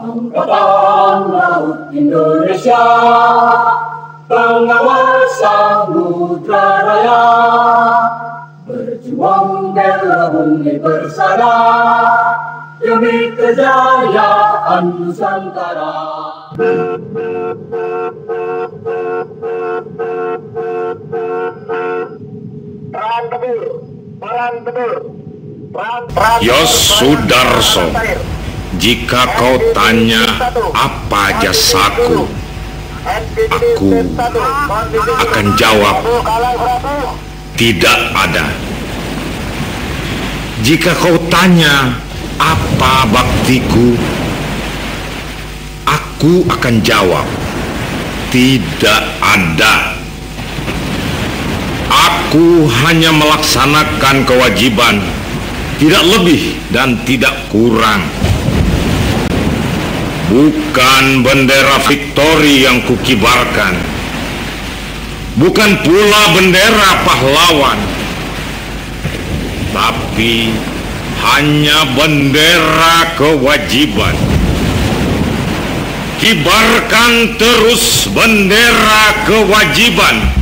Angkatan Laut Indonesia, pengawal samudra raya, berjuang bela bumi bersama demi kejayaan Nusantara. Peran Tegur. Yos Sudarso, jika kau tanya apa jasaku, aku akan jawab tidak ada. Jika kau tanya apa baktiku, aku akan jawab tidak ada. Aku hanya melaksanakan kewajiban, tidak lebih dan tidak kurang. Bukan bendera Victory yang kukibarkan, bukan pula bendera pahlawan, tapi hanya bendera kewajiban. Kibarkan terus bendera kewajiban.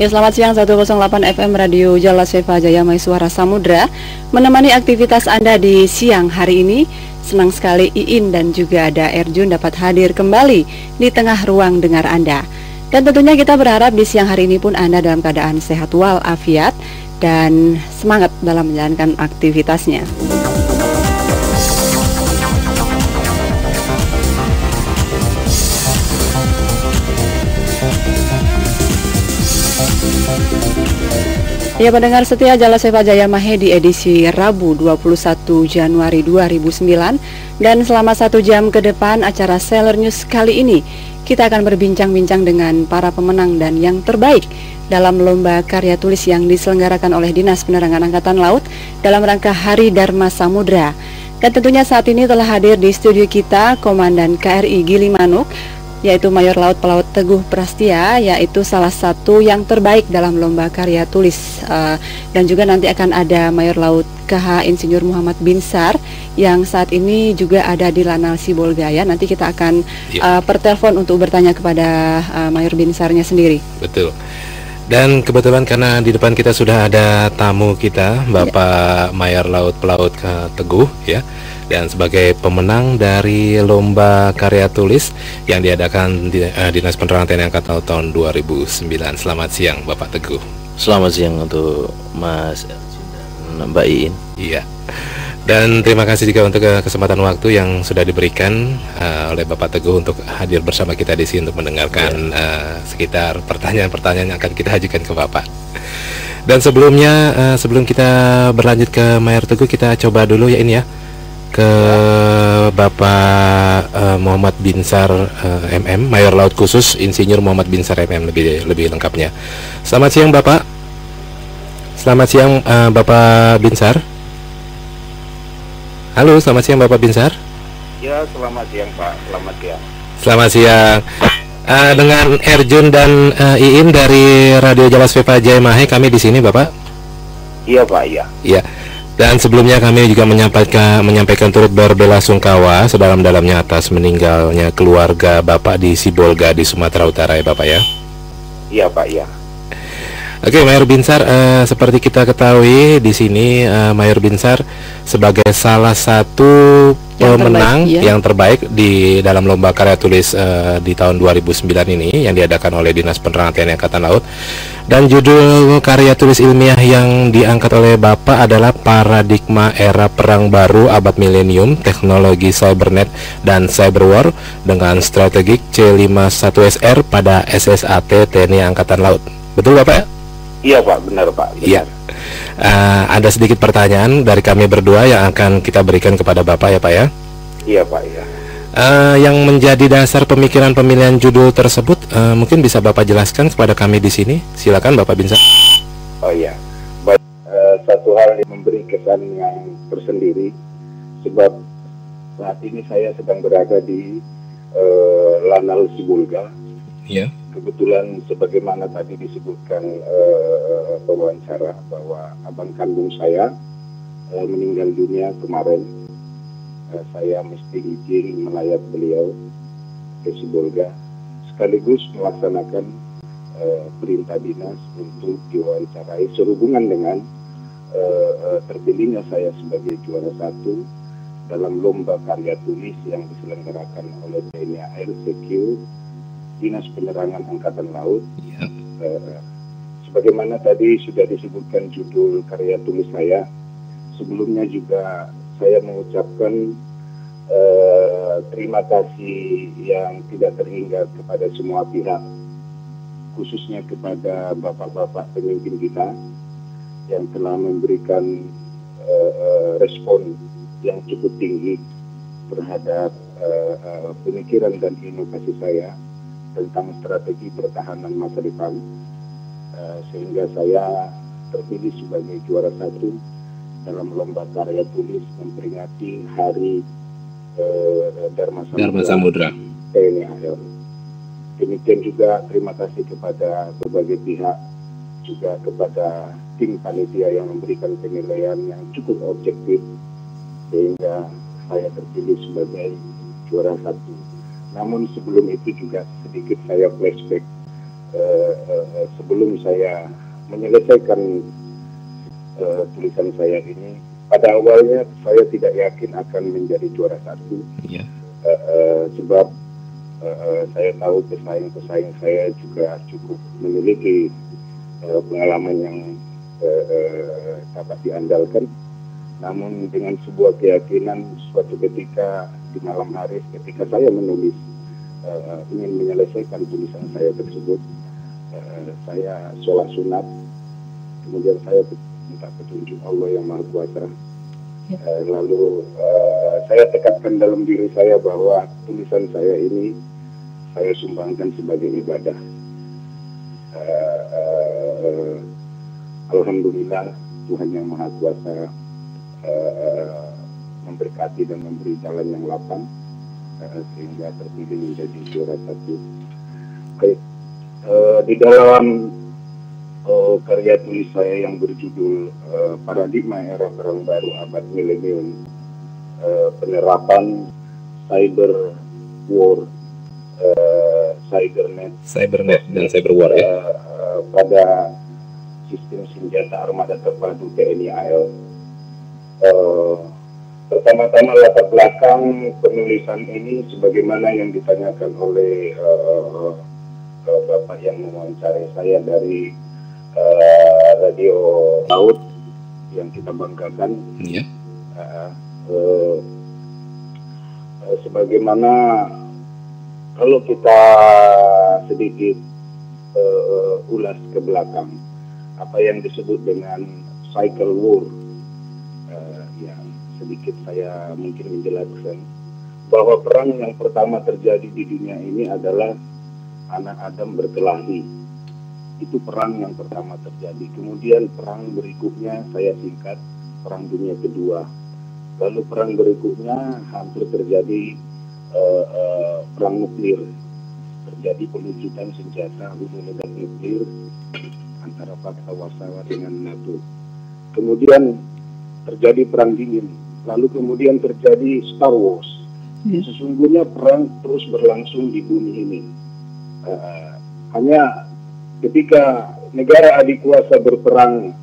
Ya, selamat siang. 108 FM Radio Jalas Veva Jaya Mai Suara Samudra menemani aktivitas Anda di siang hari ini. Senang sekali Iin dan juga ada Erjun dapat hadir kembali di tengah ruang dengar Anda. Dan tentunya kita berharap di siang hari ini pun Anda dalam keadaan sehat walafiat dan semangat dalam menjalankan aktivitasnya. Ya, pendengar setia Jalas Veva Jaya Mahe di edisi Rabu 21 Januari 2009. Dan selama 1 jam ke depan acara Sailor News kali ini kita akan berbincang-bincang dengan para pemenang dan yang terbaik dalam lomba karya tulis yang diselenggarakan oleh Dinas Penerangan Angkatan Laut dalam rangka Hari Dharma Samudra. Dan tentunya saat ini telah hadir di studio kita Komandan KRI Gilimanuk, yaitu Mayor Laut Pelaut Teguh Prastia, yaitu salah satu yang terbaik dalam lomba karya tulis. Dan juga nanti akan ada Mayor Laut KH Insinyur Muhammad Binsar yang saat ini juga ada di Lanal Sibolga. Nanti kita akan pertelepon untuk bertanya kepada Mayor Binsarnya sendiri. Betul. Dan kebetulan karena di depan kita sudah ada tamu kita, Bapak Mayor Laut Pelaut Teguh, ya. Dan sebagai pemenang dari lomba karya tulis yang diadakan di Dinas Penerangan TNI Angkatan Laut tahun 2009. Selamat siang Bapak Teguh. Selamat siang untuk Mas dan Mbak Iin. Iya. Dan terima kasih juga untuk kesempatan waktu yang sudah diberikan oleh Bapak Teguh untuk hadir bersama kita di sini untuk mendengarkan sekitar pertanyaan-pertanyaan yang akan kita ajukan ke Bapak. Dan sebelumnya, sebelum kita berlanjut ke Mayor Teguh, kita coba dulu ya ini ya ke Bapak Muhammad Binsar MM, Mayor Laut Khusus Insinyur Muhammad Binsar MM lebih lengkapnya. Selamat siang Bapak. Selamat siang Bapak Binsar. Halo, selamat siang Bapak Binsar. Ya, selamat siang Pak. Selamat siang. Selamat siang. Dengan Erjun dan Iin dari Radio Jalas Veva Jaya Mahe, kami di sini Bapak. Iya Pak, iya. Iya. Dan sebelumnya kami juga menyampaikan turut berbelasungkawa sedalam-dalamnya atas meninggalnya keluarga Bapak di Sibolga di Sumatera Utara ya Bapak ya. Iya Pak, iya. Oke, Mayor Binsar, seperti kita ketahui di sini Mayor Binsar sebagai salah satu pemenang terbaik, ya. yang terbaik di dalam lomba karya tulis di tahun 2009 ini yang diadakan oleh Dinas Penerangan TNI Angkatan Laut. Dan judul karya tulis ilmiah yang diangkat oleh Bapak adalah Paradigma Era Perang Baru Abad Milenium, Teknologi Cybernet dan Cyberwar dengan Strategik C51SR pada SSAT TNI Angkatan Laut. Betul Bapak? Iya Pak, benar Pak. Benar. Iya. Ada sedikit pertanyaan dari kami berdua yang akan kita berikan kepada Bapak ya Pak ya. Iya Pak, iya. Yang menjadi dasar pemikiran pemilihan judul tersebut mungkin bisa Bapak jelaskan kepada kami di sini. Silakan Bapak Binsar. Oh iya. Baik, satu hal yang memberi kesan yang tersendiri sebab saat ini saya sedang berada di Lanal Sibulga. Iya. Kebetulan sebagaimana tadi disebutkan pewawancara bahwa abang kandung saya meninggal dunia kemarin. Saya mesti izin melayat beliau ke Sibolga sekaligus melaksanakan perintah dinas untuk diwawancarai sehubungan dengan terpilihnya saya sebagai juara 1 dalam lomba karya tulis yang diselenggarakan oleh TNI ARCQ Dinas Penerangan Angkatan Laut. Ya. Sebagaimana tadi sudah disebutkan judul karya tulis saya, sebelumnya juga saya mengucapkan terima kasih yang tidak terhingga kepada semua pihak, khususnya kepada bapak-bapak pemimpin kita yang telah memberikan respon yang cukup tinggi terhadap pemikiran dan inovasi saya tentang strategi pertahanan masa depan, sehingga saya terpilih sebagai juara 1 dalam lomba karya tulis memperingati Hari Dharma Samudra TNI AL. Demikian juga terima kasih kepada berbagai pihak, juga kepada tim panitia yang memberikan penilaian yang cukup objektif sehingga saya terpilih sebagai juara 1. Namun sebelum itu juga sedikit saya flashback sebelum saya menyelesaikan tulisan saya ini. Pada awalnya saya tidak yakin akan menjadi juara 1, Iya. Sebab saya tahu pesaing-pesaing saya juga cukup memiliki pengalaman yang dapat diandalkan. Namun dengan sebuah keyakinan suatu ketika di malam hari ketika saya menulis ingin menyelesaikan tulisan saya tersebut, saya sholat sunat, kemudian saya minta petunjuk Allah yang Maha Kuasa. Lalu saya tekadkan dalam diri saya bahwa tulisan saya ini saya sumbangkan sebagai ibadah. Alhamdulillah Tuhan yang Maha Kuasa memberkati dan memberi jalan yang lapang sehingga terpilih menjadi juara 1. Baik, di dalam karya tulis saya yang berjudul Paradigma Era Perang Baru Abad Milenium, penerapan cyber war, cybernet dan cyberwar ya. Pada sistem senjata armada terpadu TNI AL. Pertama-tama latar belakang penulisan ini sebagaimana yang ditanyakan oleh Bapak yang mewawancarai saya dari Radio Laut yang kita banggakan. Iya. Sebagaimana kalau kita sedikit ulas ke belakang apa yang disebut dengan cycle war, ya sedikit saya mungkin menjelaskan bahwa perang yang pertama terjadi di dunia ini adalah anak Adam berkelahi. Itu perang yang pertama terjadi. Kemudian perang berikutnya saya singkat, Perang Dunia Kedua. Lalu perang berikutnya hampir terjadi perang nuklir. Terjadi pelucutan senjata hubung ledak nuklir antara Pakta Warsawa dengan NATO. Kemudian terjadi perang dingin. Lalu kemudian terjadi Star Wars. Sesungguhnya perang terus berlangsung di bumi ini. Hanya ketika negara adik kuasa berperang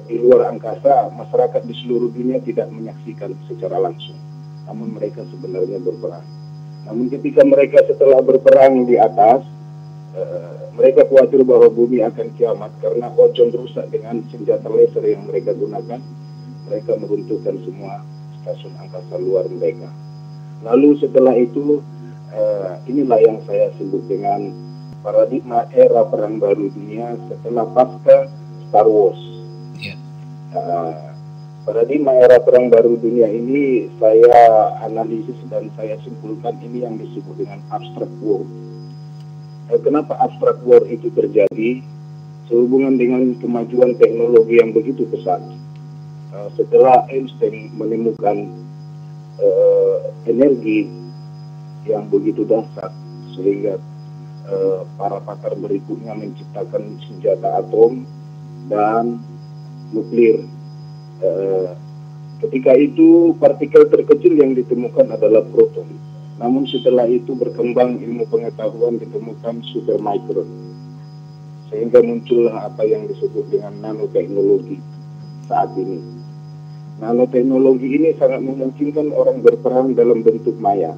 di luar angkasa, masyarakat di seluruh dunia tidak menyaksikan secara langsung. namun mereka sebenarnya berperang. Namun ketika mereka setelah berperang di atas, mereka khawatir bahwa bumi akan kiamat karena ozon rusak dengan senjata laser yang mereka gunakan. Mereka meruntuhkan semua stasiun angkasa luar mereka. Lalu setelah itu, inilah yang saya sebut dengan paradigma era perang baru dunia setelah pasca Star Wars. Paradigma era perang baru dunia ini saya analisis dan saya simpulkan ini yang disebut dengan abstract war. Kenapa abstract war itu terjadi? Sehubungan dengan kemajuan teknologi yang begitu pesat. Setelah Einstein menemukan energi yang begitu dahsyat sehingga para pakar berikutnya menciptakan senjata atom dan nuklir. Ketika itu partikel terkecil yang ditemukan adalah proton. Namun setelah itu berkembang ilmu pengetahuan, ditemukan supermikron. Sehingga muncullah apa yang disebut dengan nanoteknologi saat ini. Nanoteknologi ini sangat memungkinkan orang berperang dalam bentuk maya.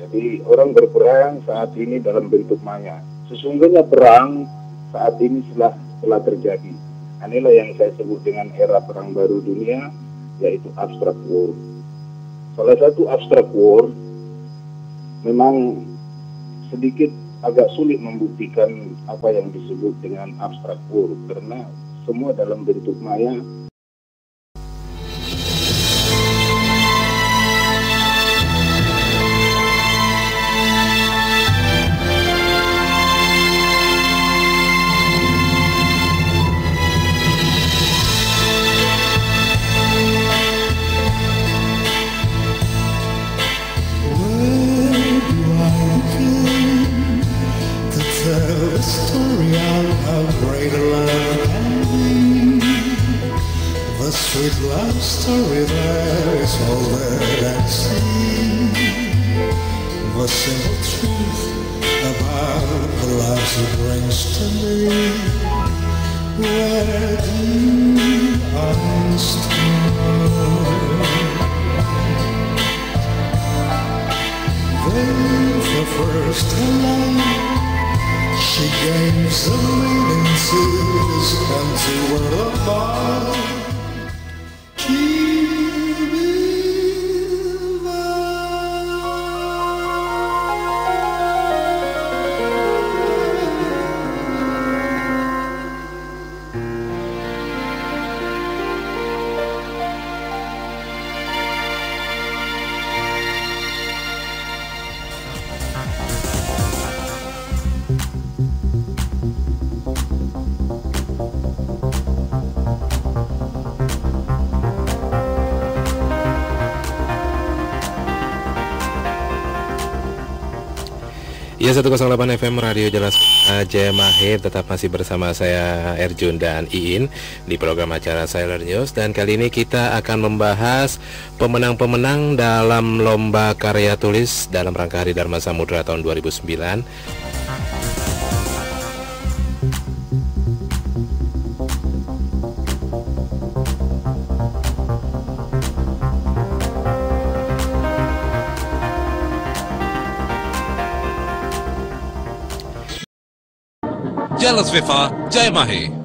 Jadi orang berperang saat ini dalam bentuk maya. Sesungguhnya perang saat ini telah terjadi. Inilah yang saya sebut dengan era perang baru dunia, yaitu abstract war. Salah satu abstract war memang sedikit agak sulit membuktikan apa yang disebut dengan abstract war karena semua dalam bentuk maya. Sweet love story that is all that I see. The simple truth about the lives it brings to me. Where do I start? Then for first time she gave some meaning to this empty world of mine. Ya, 108 FM Radio Jelas Jaya Mahir, tetap masih bersama saya Erjun dan Iin di program acara Sailor News. Dan kali ini kita akan membahas pemenang-pemenang dalam lomba karya tulis dalam rangka Hari Dharma Samudra tahun 2009. Jelas Viva Jaya Mahir.